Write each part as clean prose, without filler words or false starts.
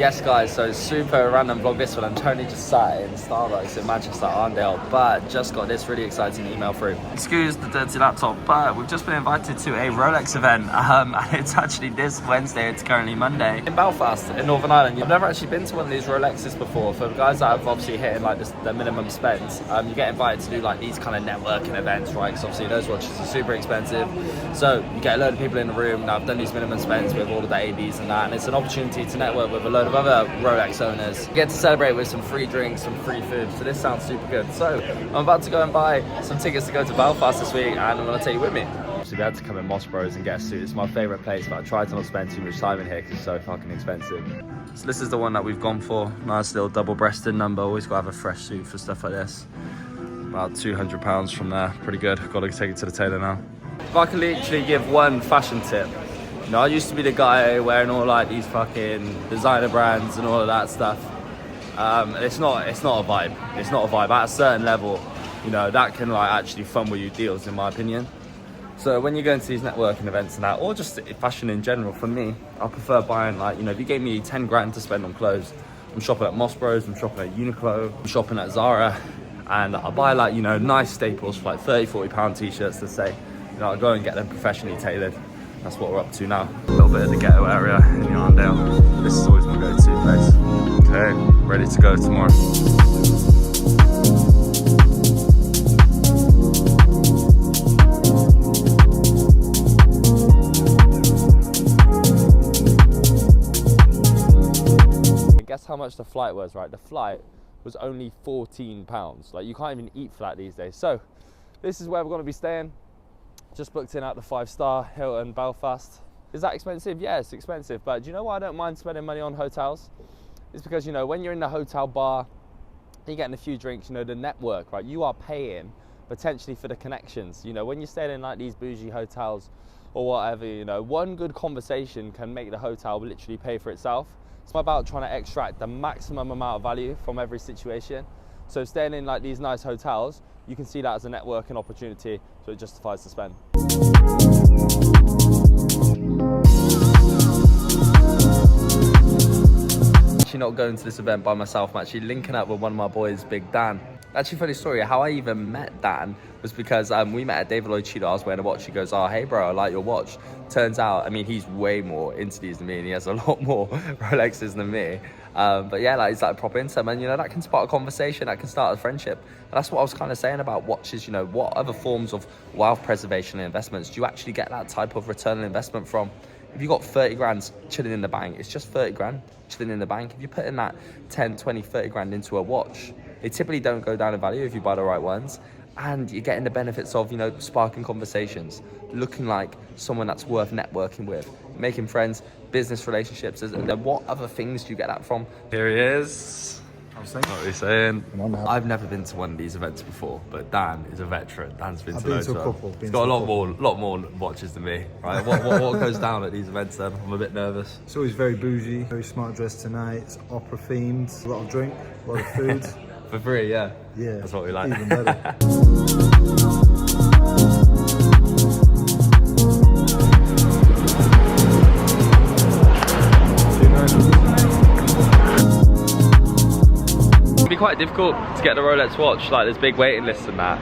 Yes guys, so super random vlog this one. I'm currently just sat in Starbucks in Manchester, Arndale, but just got this really exciting email through. Excuse the dirty laptop, but we've just been invited to a Rolex event, and it's actually this Wednesday. It's currently Monday in Belfast in Northern Ireland. I've never actually been to one of these Rolexes before. For the guys that have obviously hitting like the minimum spend, you get invited to do like these kind of networking events, right? Because obviously those watches are super expensive, so you get a load of people in the room. Now I've done these minimum spends with all of the ADs and that, and it's an opportunity to network with a load of other Rolex owners. You get to celebrate with some free drinks, some free food, so this sounds super good. So I'm about to go and buy some tickets to go to Belfast this week, and I'm going to take you with me. So we had to come in Moss Bros and get a suit. It's my favourite place, but I tried to not spend too much time in here because it's so fucking expensive. So this is the one that we've gone for. Nice little double-breasted number. Always got to have a fresh suit for stuff like this. About £200 from there. Pretty good. Got to take it to the tailor now. If I could literally give one fashion tip. You know, I used to be the guy wearing all like these fucking designer brands and all of that stuff. It's not a vibe. It's not a vibe. At a certain level, you know, that can like actually fumble you deals, in my opinion. So when you go into these networking events and that, or just fashion in general, for me, I prefer buying like, you know, if you gave me 10 grand to spend on clothes, I'm shopping at Moss Bros, I'm shopping at Uniqlo, I'm shopping at Zara, and I buy like, you know, nice staples for like £30–40 t-shirts to say, you know, I go and get them professionally tailored. That's what we're up to now. A little bit of the ghetto area in the Arndale. This is always my go-to place. Okay, ready to go tomorrow. Guess how much the flight was, right? The flight was only £14. Like, you can't even eat for that these days. So this is where we're going to be staying. Just booked in at the 5-star Hilton Belfast. Is that expensive? Yeah, it's expensive, but do you know why I don't mind spending money on hotels? It's because, you know, when you're in the hotel bar, you're getting a few drinks, you know, the network, right? You are paying potentially for the connections. You know, when you're staying in like these bougie hotels or whatever, you know, one good conversation can make the hotel literally pay for itself. It's about trying to extract the maximum amount of value from every situation. So staying in like these nice hotels, you can see that as a networking opportunity, so it justifies the spend. Actually not going to this event by myself. I'm actually linking up with one of my boys, Big Dan. Actually, funny story, how I even met Dan was because we met at David Lloyd Tudor. I was wearing a watch. He goes, oh, hey bro, I like your watch. Turns out, I mean, he's way more into these than me, and he has a lot more Rolexes than me. But yeah, like, he's like proper into them, and you know, that can spark a conversation, that can start a friendship. And that's what I was kind of saying about watches. You know, what other forms of wealth preservation and investments do you actually get that type of return on investment from? If you got 30 grand chilling in the bank, it's just 30 grand chilling in the bank. If you're putting that 10, 20, 30 grand into a watch, they typically don't go down in value if you buy the right ones. And you're getting the benefits of, you know, sparking conversations, looking like someone that's worth networking with, making friends, business relationships. And then what other things do you get that from? Here he is. What are you saying? I've never been to one of these events before, but Dan is a veteran. Dan's been to loads of them. He's got a lot more watches than me, right? What goes down at these events then? I'm a bit nervous. It's always very bougie, very smart dressed tonight. It's opera themed, a lot of drink, a lot of food. For free, yeah. Yeah. That's what we like. Even better. It'd be quite difficult to get the Rolex watch, like there's big waiting lists and that.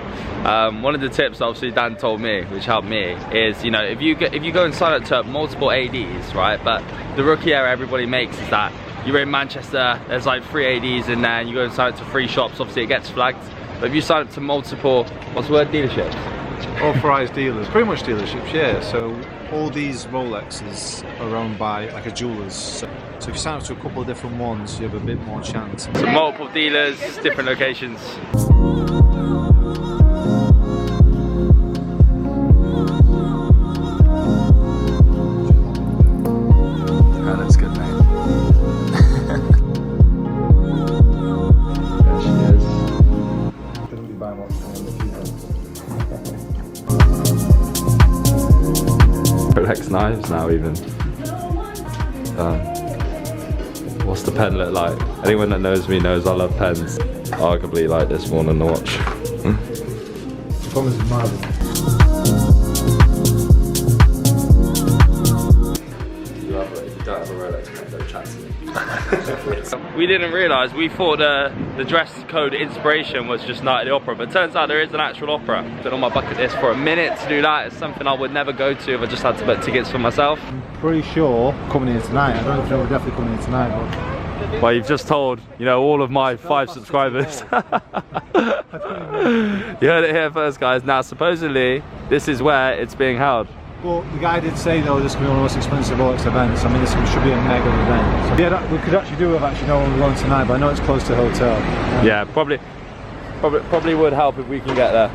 One of the tips obviously Dan told me, which helped me, is, you know, if you go and sign up to multiple ADs, right? But the rookie error everybody makes is that you're in Manchester, there's like 3 ADs in there, and you go and sign up to 3 shops, obviously it gets flagged. But if you sign up to multiple, what's the word, dealerships? Authorised dealers, pretty much dealerships, yeah. So all these Rolexes are owned by like a jeweller's. So if you sign up to a couple of different ones, you have a bit more chance. So multiple dealers, different locations. That looks good, mate. There she is. Couldn't be buying watches in the future. Rolex knives now even. What's the pen look like? Anyone that knows me knows I love pens. Arguably like this more than the watch. The promise is marvelous. If you don't have a Rolex pen, don't chat to me. perfect. We didn't realise, we thought the dress code inspiration was just Night at the Opera, but turns out there is an actual opera. Been on my bucket list for a minute to do that. It's something I would never go to if I just had to book tickets for myself. I'm pretty sure coming here tonight. I don't know if we're definitely coming here tonight, but... Well, you've just told, you know, all of my 5 subscribers. You heard it here first, guys. Now, supposedly, this is where it's being held. But the guy did say, though, this could be one of the most expensive Rolex events. I mean, this should be a mega event. So, yeah, we could actually do it, actually know when we're going tonight, but I know it's close to the hotel. Yeah, probably would help if we can get there.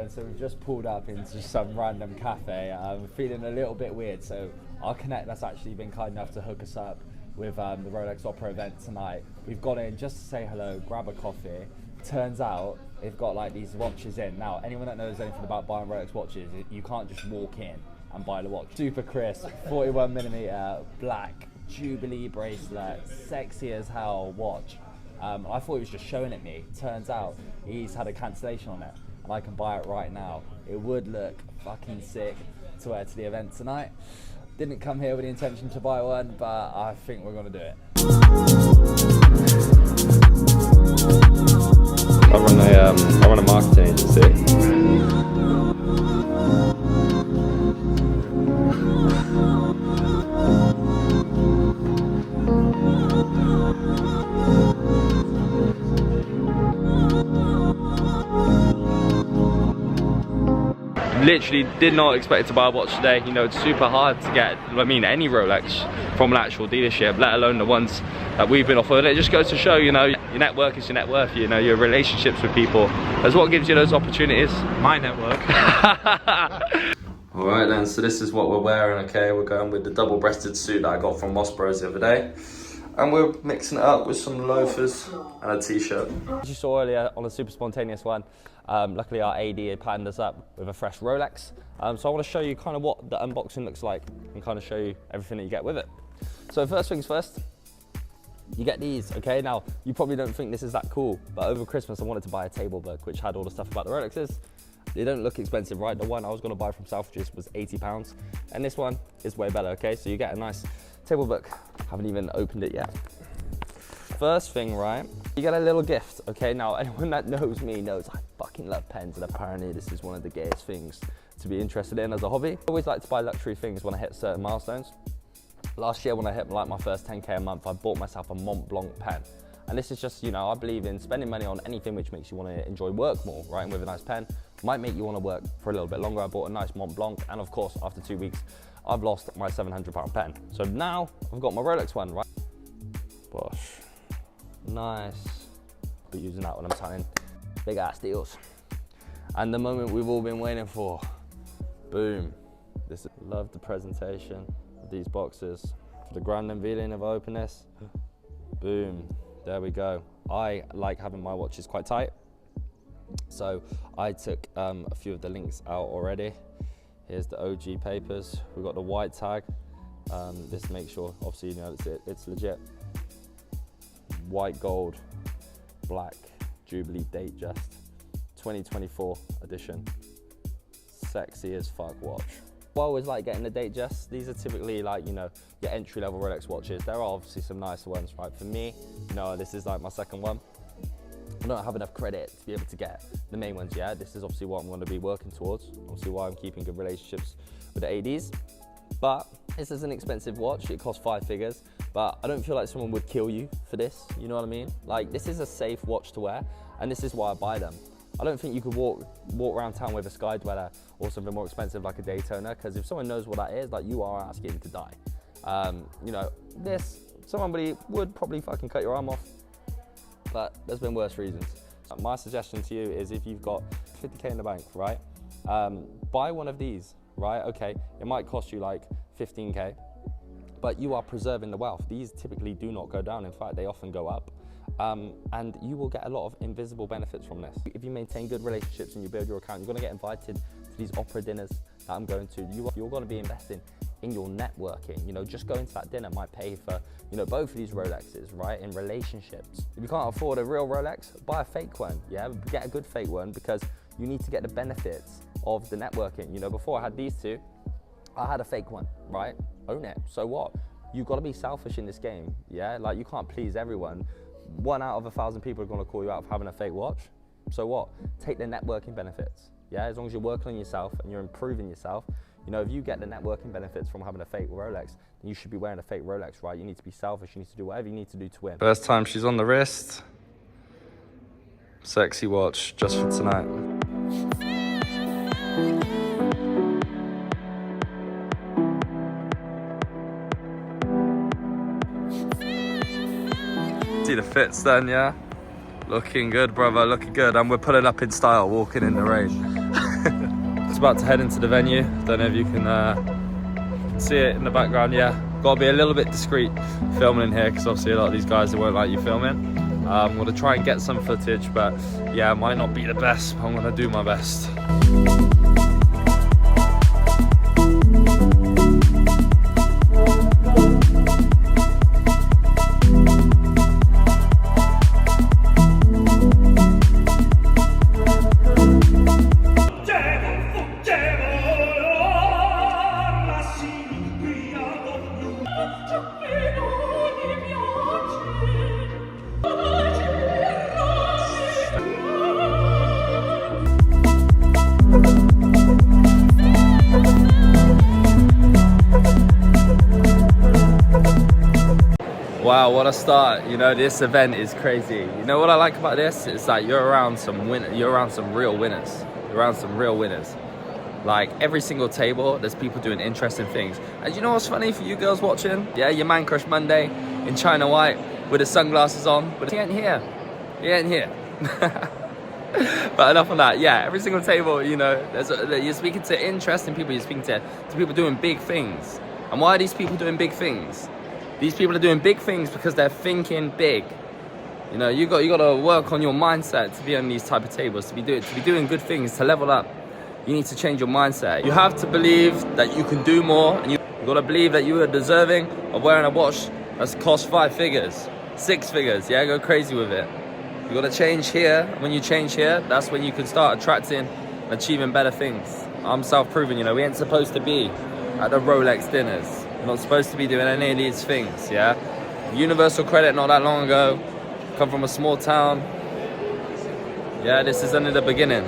So we've just pulled up into some random cafe. I'm feeling a little bit weird, so our Connect that's actually been kind enough to hook us up with the Rolex Opera event tonight. We've gone in just to say hello, grab a coffee. Turns out they've got like these watches in. Now, anyone that knows anything about buying Rolex watches, you can't just walk in and buy the watch. Super crisp, 41mm black Jubilee bracelet, sexy as hell watch. I thought he was just showing it me. Turns out he's had a cancellation on it and I can buy it right now. It would look fucking sick to wear to the event tonight. Didn't come here with the intention to buy one, but I think we're gonna do it. I run a marketing agency. Literally did not expect to buy a watch today. You know, it's super hard to get, I mean, any Rolex from an actual dealership, let alone the ones that we've been offered. It just goes to show, you know, your network is your net worth. You know, your relationships with people is what gives you those opportunities. My network. All right then, so this is what we're wearing, okay? We're going with the double-breasted suit that I got from Moss Bros the other day. And we're mixing it up with some loafers and a t-shirt. As you saw earlier on a super spontaneous one, luckily our AD had planned us up with a fresh Rolex. So I want to show you kind of what the unboxing looks like and kind of show you everything that you get with it. So first things first, you get these, okay? Now, you probably don't think this is that cool, but over Christmas I wanted to buy a table book which had all the stuff about the Rolexes. They don't look expensive, right? The one I was going to buy from Selfridges was £80, and this one is way better, okay? So you get a nice table book. Haven't even opened it yet. First thing, right? You get a little gift, okay? Now, anyone that knows me knows I fucking love pens, and apparently this is one of the gayest things to be interested in as a hobby. I always like to buy luxury things when I hit certain milestones. Last year when I hit like my first 10K a month, I bought myself a Mont Blanc pen. And this is just, you know, I believe in spending money on anything which makes you want to enjoy work more, right? And with a nice pen, might make you want to work for a little bit longer. I bought a nice Mont Blanc, and of course, after 2 weeks, I've lost my £700 pen. So now I've got my Rolex one, right? Bosh. Nice. Be using that when I'm signing big ass deals. And the moment we've all been waiting for. Boom. Love the presentation of these boxes. For the grand unveiling of openness. Boom. There we go. I like having my watches quite tight. So I took a few of the links out already. Here's the OG papers. We've got the white tag. This makes sure, obviously, you know, it's legit. White gold, black Jubilee date just. 2024 edition. Sexy as fuck watch. I always like getting the date just. These are typically like, you know, your entry-level Rolex watches. There are obviously some nicer ones, right? For me, you know, this is like my second one. I don't have enough credit to be able to get the main ones yet. This is obviously what I'm going to be working towards. Obviously why I'm keeping good relationships with the ADs. But this is an expensive watch. It costs 5 figures. But I don't feel like someone would kill you for this. You know what I mean? Like, this is a safe watch to wear. And this is why I buy them. I don't think you could walk around town with a Sky Dweller or something more expensive like a Daytona, because if someone knows what that is, like, you are asking to die. You know, this, somebody would probably fucking cut your arm off, but there's been worse reasons. My suggestion to you is, if you've got 50K in the bank, right, buy one of these, right? Okay, it might cost you like 15K, but you are preserving the wealth. These typically do not go down. In fact, they often go up. And you will get a lot of invisible benefits from this. If you maintain good relationships and you build your account, you're going to get invited to these opera dinners that I'm going to. You're going to be investing in your networking. You know, just going to that dinner might pay for, you know, both of these Rolexes, right, in relationships. If you can't afford a real Rolex, buy a fake one, yeah? Get a good fake one, because you need to get the benefits of the networking. You know, before I had these two, I had a fake one, right? Own it. So what? you've got to be selfish in this game, yeah? Like, you can't please everyone. 1 out of 1,000 people are going to call you out for having a fake watch. So what? Take the networking benefits, yeah? As long as you're working on yourself and you're improving yourself, you know, if you get the networking benefits from having a fake Rolex, then you should be wearing a fake Rolex, right? You need to be selfish, you need to do whatever you need to do to win. First time she's on the wrist. Sexy watch, just for tonight. See the fits then, yeah? Looking good, brother, looking good. And we're pulling up in style, walking in the rain. It's about to head into the venue. Don't know if you can see it in the background, yeah. Gotta be a little bit discreet filming in here, because obviously a lot of these guys, they won't like you filming. I'm gonna try and get some footage, but yeah, it might not be the best, but I'm gonna do my best. Wow, what a start. You know, this event is crazy. You know what I like about this? It's like you're around some real winners. You're around some real winners. Like, every single table, there's people doing interesting things. And you know what's funny for you girls watching? Yeah, your man Crush Monday in China White with his sunglasses on, but he ain't here. He ain't here. But enough on that. Yeah, every single table, you know, you're speaking to interesting people. You're speaking to people doing big things. And why are these people doing big things? These people are doing big things because they're thinking big. You know, you got to work on your mindset to be on these type of tables, to be doing good things, to level up. You need to change your mindset. You have to believe that you can do more, and you got to believe that you are deserving of wearing a watch that's cost 5 figures, 6 figures. Yeah, go crazy with it. You got to change here. When you change here, that's when you can start attracting, achieving better things. I'm self-proven. You know, we ain't supposed to be at the Rolex dinners. We're not supposed to be doing any of these things, yeah? Universal credit not that long ago. Come from a small town. Yeah, this is only the beginning.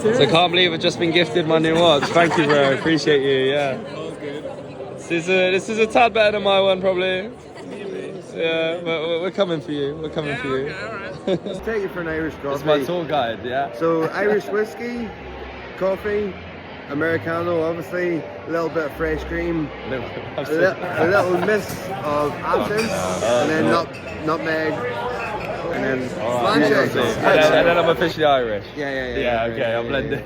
So I can't believe I've just been gifted my new watch. Thank you, bro. Appreciate you. Yeah. This is a tad better than my one, probably. Yeah, but we're coming for you. We're coming for you. Okay, let's take you for an Irish coffee. It's my tour guide. Yeah. So Irish whiskey, coffee, Americano, obviously, a little bit of fresh cream, a little mist of absinthe, and then nutmeg. And then and then I'm officially Irish. Yeah, okay, I'll blend it.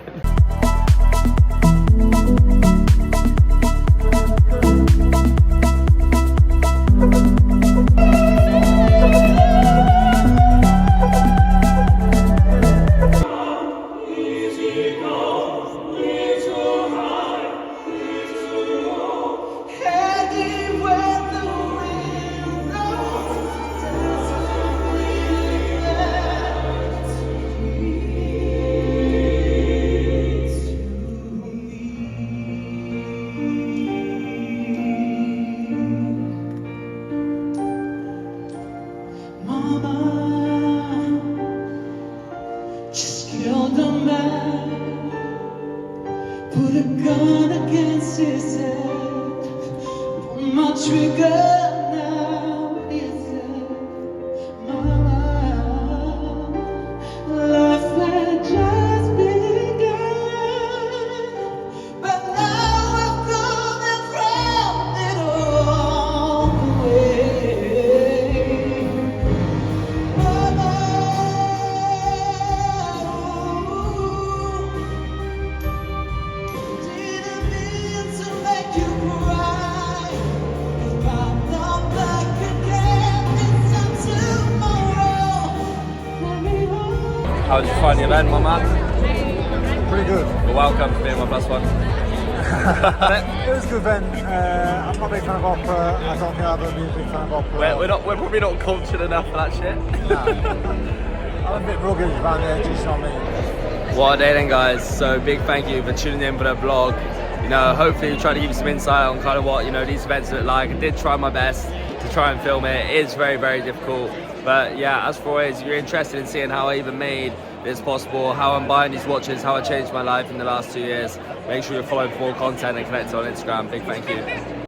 Put a gun against his head. Pull my trigger now. It's my life had just begun. How did you find the event, my man? Pretty good. You're welcome for being my plus one. It was a good event. I'm not a big fan of opera. I don't think I've ever been a big fan of opera. We're probably not cultured enough for that shit. I'm a bit rugged around the edges, you know what I mean? What a day then, guys. So big thank you for tuning in for the vlog. You know, hopefully we try to give you some insight on kind of what, you know, these events look like. I did try my best to try and film it. It is very, very difficult. But yeah, as for always, if you're interested in seeing how I even made this possible, how I'm buying these watches, how I changed my life in the last 2 years, make sure you're following for more content and connected on Instagram. Big thank you.